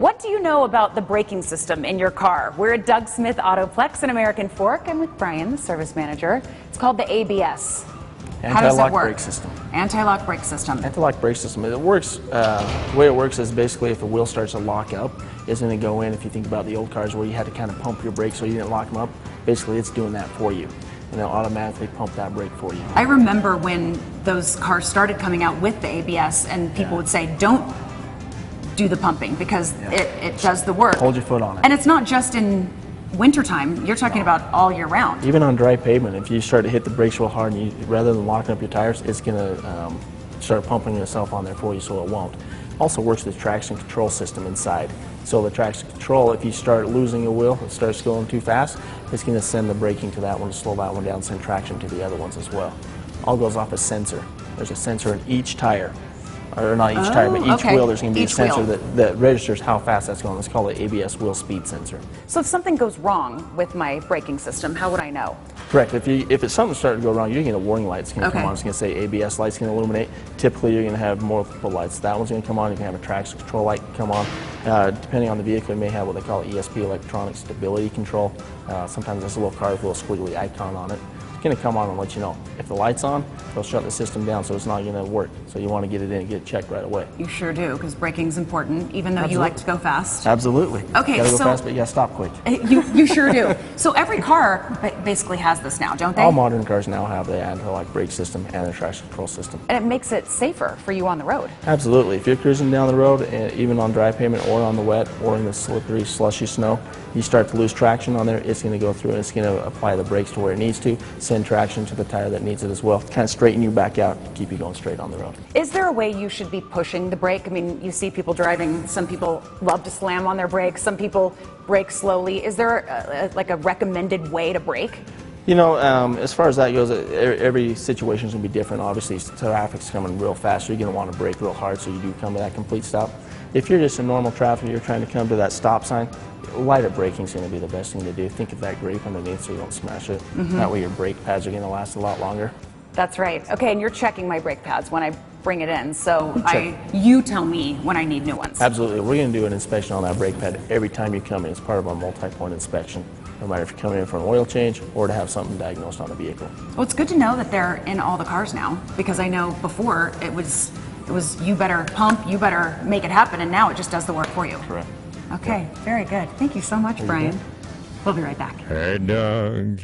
What do you know about the braking system in your car? We're at Doug Smith Autoplex in American Fork. I'm with Brian, the service manager. It's called the ABS. How does it work? Anti-lock brake system. Anti-lock brake system. Anti-lock brake system. It works, the way it works is basically if the wheel starts to lock up, it's going to go in. If you think about the old cars where you had to kind of pump your brakes so you didn't lock them up, basically it's doing that for you. And it'll automatically pump that brake for you. I remember when those cars started coming out with the ABS and people would say, don't do the pumping because it does the work. Hold your foot on it. And it's not just in wintertime, you're talking about all year round. Even on dry pavement, if you start to hit the brakes real hard and rather than locking up your tires, it's going to start pumping itself on there for you so it won't. Also works with the traction control system inside. So the traction control, if you start losing a wheel, it starts going too fast, it's going to send the braking to that one, slow that one down, send traction to the other ones as well. All goes off a sensor. There's a sensor in each tire. Or not each tire, but each wheel, there's going to be a sensor that registers how fast that's going. It's called the ABS wheel speed sensor. So if something goes wrong with my braking system, how would I know? Correct. If it's something starting to go wrong, you're going to get a warning light. It's going to come on. It's going to say ABS light's going to illuminate. Typically, you're going to have multiple lights. That one's going to come on. You can have a traction control light come on. Depending on the vehicle, you may have what they call ESP, electronic stability control. Sometimes there's a little car with a little squiggly icon on it. It's going to come on and let you know. If the light's on, they'll shut the system down, so it's not going to work. So you want to get it in and get it checked right away. You sure do, because braking's important, even though you like to go fast. Absolutely. Okay, you gotta go fast, but you got to stop quick. You sure do. So every car basically has this now, don't they? All modern cars now have the anti-lock brake system and the traction control system. And it makes it safer for you on the road. Absolutely. If you're cruising down the road, even on dry pavement or on the wet or in the slippery, slushy snow, you start to lose traction on there, it's going to go through and it's going to apply the brakes to where it needs to, send traction to the tire that needs it as well, kind of straighten you back out, keep you going straight on the road. Is there a way you should be pushing the brake? I mean, you see people driving, some people love to slam on their brakes, some people brake slowly. Is there like a recommended way to brake? You know, as far as that goes, every situation is going to be different. Obviously, traffic's coming real fast, so you're going to want to brake real hard so you do come to that complete stop. If you're just in normal traffic, you're trying to come to that stop sign, lighter braking is going to be the best thing to do. Think of that grape underneath so you don't smash it. That way your brake pads are going to last a lot longer. That's right. Okay, and you're checking my brake pads when I bring it in, so you tell me when I need new ones. Absolutely. We're going to do an inspection on that brake pad every time you come in. It's part of our multi-point inspection, no matter if you're coming in for an oil change or to have something diagnosed on a vehicle. Well, it's good to know that they're in all the cars now, because I know before it was you better pump, you better make it happen, and now it just does the work for you. Correct. Okay, very good. Thank you so much, Brian. We'll be right back. Hey, Doug.